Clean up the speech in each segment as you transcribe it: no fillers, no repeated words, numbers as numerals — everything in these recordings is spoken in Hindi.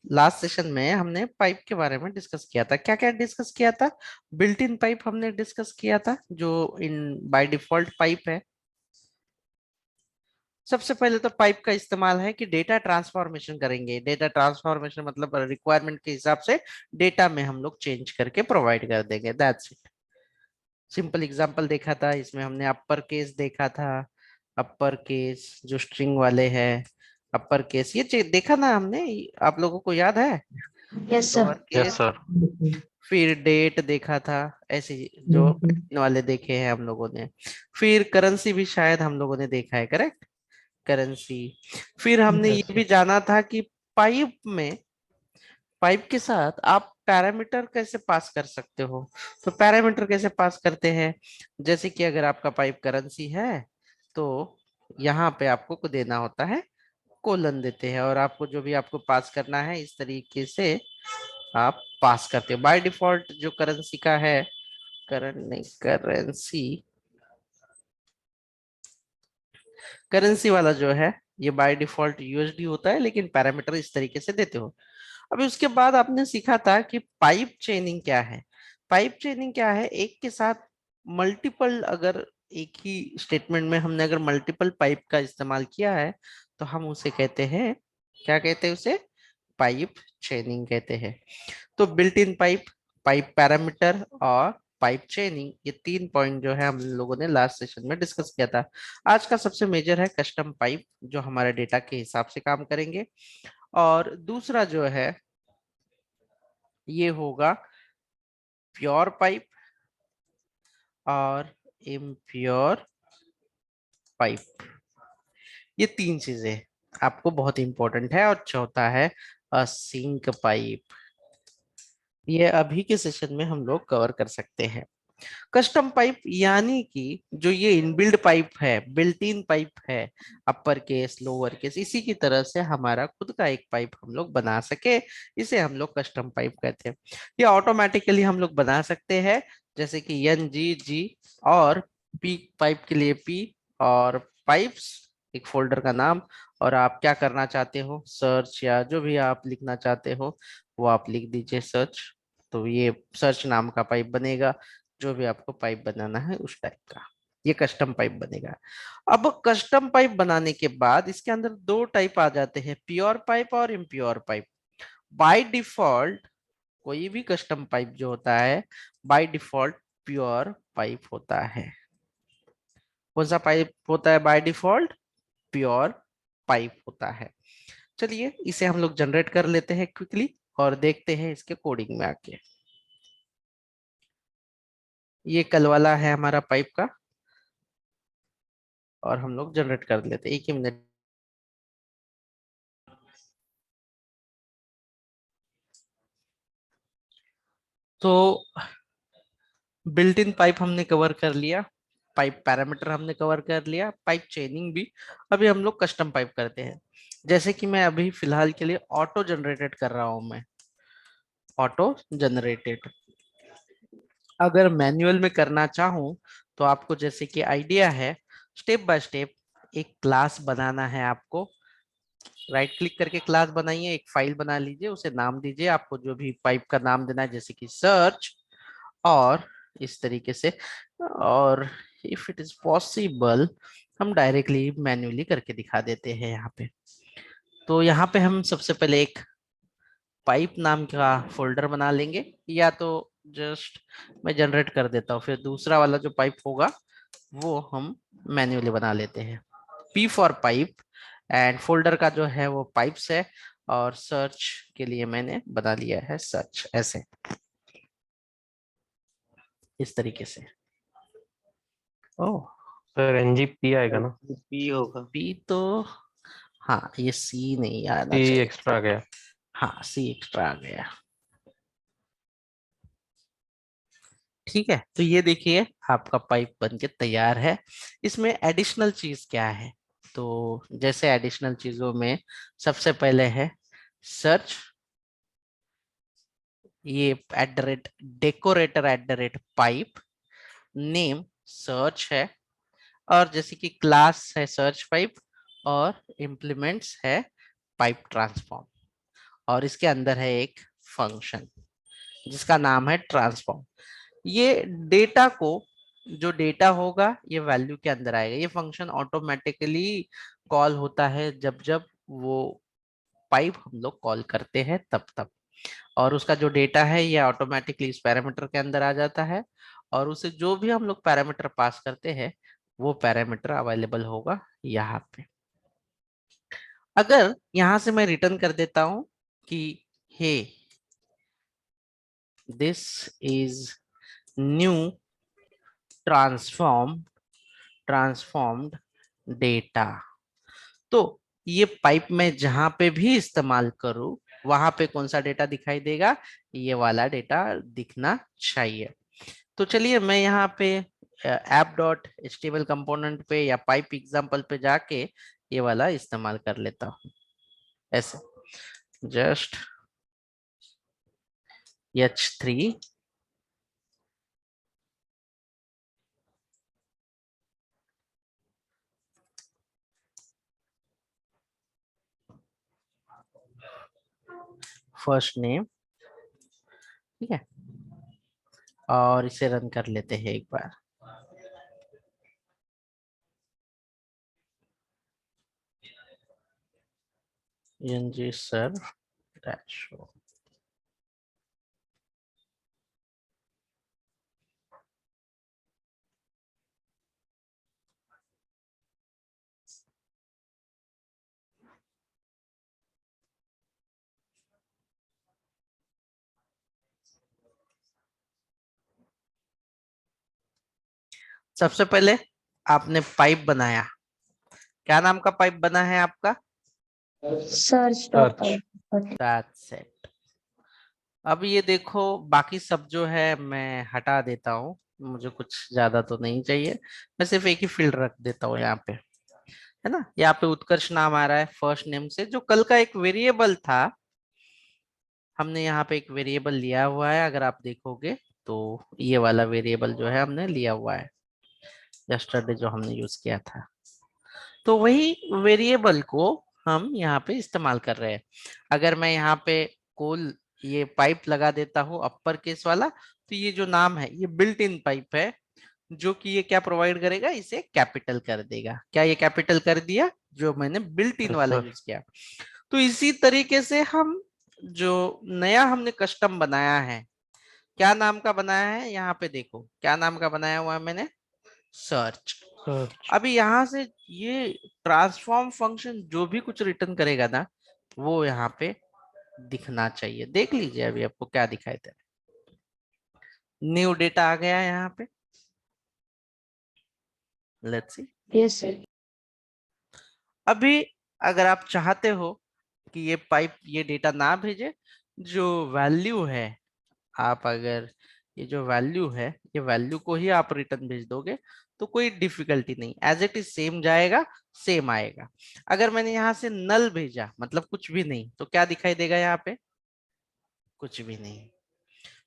लास्ट सेशन में हमने पाइप के बारे में डिस्कस किया था। क्या क्या डिस्कस किया था? बिल्ट इन पाइप हमने डिस्कस किया था, जो इन बाय डिफॉल्ट पाइप है। सबसे पहले तो पाइप का इस्तेमाल है कि डेटा ट्रांसफॉर्मेशन करेंगे। डेटा ट्रांसफॉर्मेशन मतलब रिक्वायरमेंट के हिसाब से डेटा में हम लोग चेंज करके प्रोवाइड कर देंगे, दैट्स इट। सिंपल एग्जांपल देखा था, इसमें हमने अपर केस देखा था। अपर केस जो स्ट्रिंग वाले हैं, अपर केस ये देखा ना हमने, आप लोगों को याद है? Yes lower sir. Yes case, sir. फिर डेट देखा था, ऐसे जो इन वाले देखे हैं हम लोगों ने। फिर करेंसी भी शायद हम लोगों ने देखा है, करेक्ट? करेंसी। फिर हमने ये भी जाना था कि पाइप में, पाइप के साथ आप पैरामीटर कैसे पास कर सकते हो। तो पैरामीटर कैसे पास करते हैं? जैसे कि अगर आपका पाइप करेंसी है तो यहाँ पे आपको को देना होता है, कोलन देते हैं, और आपको जो भी आपको पास करना है इस तरीके से आप पास करते हो। बाय डिफॉल्ट जो करेंसी का है, करंट नहीं, करेंसी, करेंसी वाला जो है ये बाय डिफॉल्ट यूएसडी होता है, लेकिन पैरामीटर इस तरीके से देते हो। अभी उसके बाद आपने सीखा था कि पाइप चेनिंग क्या है। पाइप चेनिंग क्या है? एक के साथ मल्टीपल, अगर एक ही स्टेटमेंट में हमने अगर मल्टीपल पाइप का इस्तेमाल किया है तो हम उसे कहते हैं, क्या कहते हैं उसे? पाइप चेनिंग कहते हैं। तो built in pipe, pipe parameter और पाइप चेनिंग, ये तीन पॉइंट जो है हम लोगों ने लास्ट सेशन में डिस्कस किया था। आज का सबसे मेजर है कस्टम पाइप, जो हमारे डेटा के हिसाब से काम करेंगे। और दूसरा जो है ये होगा प्योर पाइप और इम्प्योर पाइप। ये तीन चीजें आपको बहुत इंपॉर्टेंट है। और चौथा है सिंक पाइप। ये अभी के सेशन में हम लोग कवर कर सकते हैं। कस्टम पाइप यानी कि जो ये इनबिल्ड पाइप है, बिल्ट इन पाइप है, अपर केस लोअर केस, इसी की तरह से हमारा खुद का एक पाइप हम लोग बना सके, इसे हम लोग कस्टम पाइप कहते हैं। ये ऑटोमेटिकली हम लोग बना सकते हैं, जैसे कि एन जी जी, और पी पाइप के लिए पी, और पाइप्स एक फोल्डर का नाम, और आप क्या करना चाहते हो, सर्च या जो भी आप लिखना चाहते हो वो आप लिख दीजिए सर्च। तो ये सर्च नाम का पाइप बनेगा, जो भी आपको पाइप बनाना है उस टाइप का, ये कस्टम पाइप बनेगा। अब कस्टम पाइप बनाने के बाद इसके अंदर दो टाइप आ जाते हैं, प्योर पाइप और इम्प्योर पाइप। बाय डिफॉल्ट कोई भी कस्टम पाइप जो होता है बाय डिफॉल्ट प्योर पाइप होता है। कौन सा पाइप होता है बाय डिफॉल्ट? प्योर पाइप होता है। चलिए इसे हम लोग जनरेट कर लेते हैं क्विकली, और देखते हैं इसके कोडिंग में आके। ये कल वाला है हमारा पाइप का, और हम लोग जनरेट कर लेते हैं, एक ही मिनट। तो बिल्ट इन पाइप हमने कवर कर लिया, पाइप पैरामीटर हमने कवर कर लिया, पाइप चेनिंग भी। अभी हम लोग कस्टम पाइप करते हैं। जैसे कि मैं अभी फिलहाल के लिए ऑटो जनरेटेड कर रहा हूं, मैं ऑटो जनरेटेड। अगर मैन्युअल में करना चाहूं तो आपको जैसे कि आइडिया है, स्टेप बाय स्टेप एक क्लास बनाना है आपको। राइट क्लिक करके क्लास बनाइए, एक फाइल बना लीजिए, उसे नाम दीजिए, आपको जो भी पाइप का नाम देना है, जैसे कि सर्च, और इस तरीके से। और इफ इट इज पॉसिबल हम डायरेक्टली मैन्युअली करके दिखा देते हैं यहाँ पे। तो यहाँ पे हम सबसे पहले एक पाइप नाम का फोल्डर बना लेंगे, या तो जस्ट मैं जनरेट कर देता हूँ, फिर दूसरा वाला जो पाइप होगा वो हम मैन्युअली बना लेते हैं। P for pipe, and folder का जो है वो पाइप्स है, और सर्च के लिए मैंने बना लिया है सर्च, ऐसे इस तरीके से। ओह, सर एनजीपी आएगा ना? पी होगा। पी तो, हाँ ये सी नहीं आना सी चाहिए एक्स्ट्रा था। आ गया। हाँ सी एक्स्ट्रा आ गया। ठीक है, तो ये देखिए आपका पाइप बन के तैयार है। इसमें एडिशनल चीज क्या है? तो जैसे एडिशनल चीजों में सबसे पहले है सर्च, ये @ डेकोरेटर @पाइप, नेम सर्च है, और जैसे कि क्लास है सर्च पाइप, और इम्प्लीमेंट्स है पाइप ट्रांसफॉर्म। और इसके अंदर है एक फंक्शन जिसका नाम है ट्रांसफॉर्म। ये डेटा को, जो डेटा होगा ये वैल्यू के अंदर आएगा। ये फंक्शन ऑटोमेटिकली कॉल होता है जब जब वो पाइप हम लोग कॉल करते हैं तब तब, और उसका जो डेटा है ये ऑटोमेटिकली इस पैरामीटर के अंदर आ जाता है, और उसे जो भी हम लोग पैरामीटर पास करते हैं वो पैरामीटर अवेलेबल होगा यहाँ पे। अगर यहां से मैं रिटर्न कर देता हूं कि hey this is new transformed data, तो ये पाइप में जहां पे भी इस्तेमाल करूं वहां पे कौन सा डेटा दिखाई देगा, ये वाला डेटा दिखना चाहिए। तो चलिए मैं यहाँ पे ऐप डॉट एचटीएमएल कंपोनेंट पे या पाइप एग्जांपल पे जाके ये वाला इस्तेमाल कर लेता हूँ। ऐसे जस्ट h3 फर्स्ट नेम, ठीक है, और इसे रन कर लेते हैं एक बार। ng serve -o। सबसे पहले आपने पाइप बनाया, क्या नाम का पाइप बना है आपका? Search search. That's it. अब ये देखो बाकी सब जो है मैं हटा देता हूँ, मुझे कुछ ज्यादा तो नहीं चाहिए। मैं सिर्फ एक ही फील्ड रख देता हूँ यहाँ पे, है ना। यहाँ पे उत्कर्ष नाम आ रहा है फर्स्ट नेम से, जो कल का एक वेरिएबल था। हमने यहाँ पे एक वेरिएबल लिया हुआ है, अगर आप देखोगे तो ये वाला वेरिएबल जो है हमने लिया हुआ है यस्टरडे जो हमने यूज किया था। तो वही वेरिएबल को हम यहाँ पे इस्तेमाल कर रहे हैं। अगर मैं यहाँ पे कोल ये पाइप लगा देता हूँ अपर केस वाला, तो ये जो नाम है ये बिल्ट इन पाइप है, जो कि ये क्या प्रोवाइड करेगा, इसे कैपिटल कर देगा। क्या ये कैपिटल कर दिया जो मैंने बिल्ट इन वाला सर यूज किया। तो इसी तरीके से हम जो नया हमने कस्टम बनाया है, क्या नाम का बनाया है, यहाँ पे देखो क्या नाम का बनाया हुआ है मैंने, सर्च। सर्च। अभी यहाँ से ये ट्रांसफॉर्म फंक्शन जो भी कुछ रिटर्न करेगा ना, वो यहाँ पे दिखना चाहिए। देख लीजिए अभी आपको क्या दिखाई दे रहा है। न्यू डेटा आ गया है यहाँ पे, लेट्स सी। Yes sir. अभी अगर आप चाहते हो कि ये पाइप ये डेटा ना भेजे, जो वैल्यू है, आप अगर ये जो वैल्यू है ये वैल्यू को ही आप रिटर्न भेज दोगे तो कोई डिफिकल्टी नहीं, एज इट इज सेम जाएगा, सेम आएगा। अगर मैंने यहाँ से नल भेजा मतलब कुछ भी नहीं, तो क्या दिखाई देगा यहाँ पे, कुछ भी नहीं।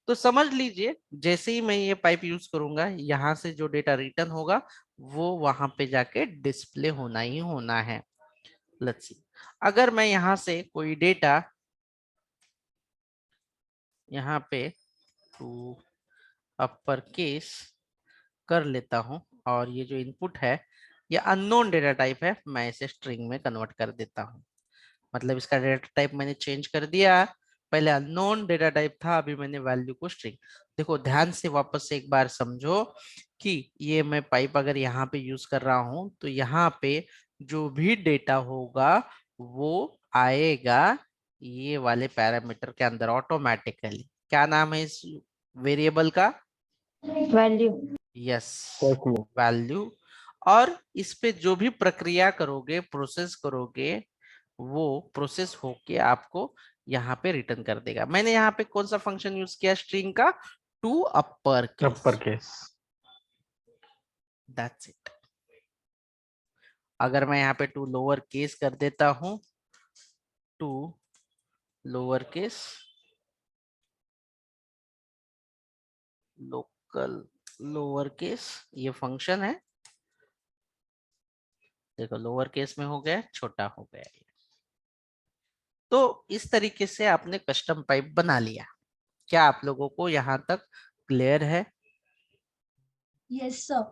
तो समझ लीजिए जैसे ही मैं ये पाइप यूज करूंगा, यहाँ से जो डेटा रिटर्न होगा वो वहां पे जाके डिस्प्ले होना ही होना है। लेट्स सी, अगर मैं यहाँ से कोई डेटा यहाँ पे टू अपर केस कर लेता हूं, और ये जो इनपुट है ये अननोन डेटा टाइप है, मैं इसे स्ट्रिंग में कन्वर्ट कर देता हूं। मतलब इसका डेटा टाइप मैंने चेंज कर दिया, पहले अननोन डेटा टाइप था, अभी मैंने वैल्यू को स्ट्रिंग। देखो ध्यान से वापस से एक बार समझो कि ये मैं पाइप अगर यहाँ पे यूज कर रहा हूं तो यहाँ पे जो भी डेटा होगा वो आएगा ये वाले पैरामीटर के अंदर ऑटोमेटिकली। क्या नाम है इस वेरिएबल का, value. Yes, first name. Value. और इस पे जो भी प्रक्रिया करोगे, प्रोसेस करोगे, वो प्रोसेस होके आपको यहाँ पे रिटर्न कर देगा। मैंने यहाँ पे कौन सा फंक्शन यूज किया स्ट्रिंग का, to upper upper case, case. That's it. अगर मैं यहाँ पे टू लोअर केस कर देता हूँ, to lower case local lower case, ये फंक्शन है, देखो लोअर केस में हो गया, छोटा हो गया। तो इस तरीके से आपने कस्टम पाइप बना लिया। क्या आप लोगों को यहाँ तक क्लियर है? Yes, sir.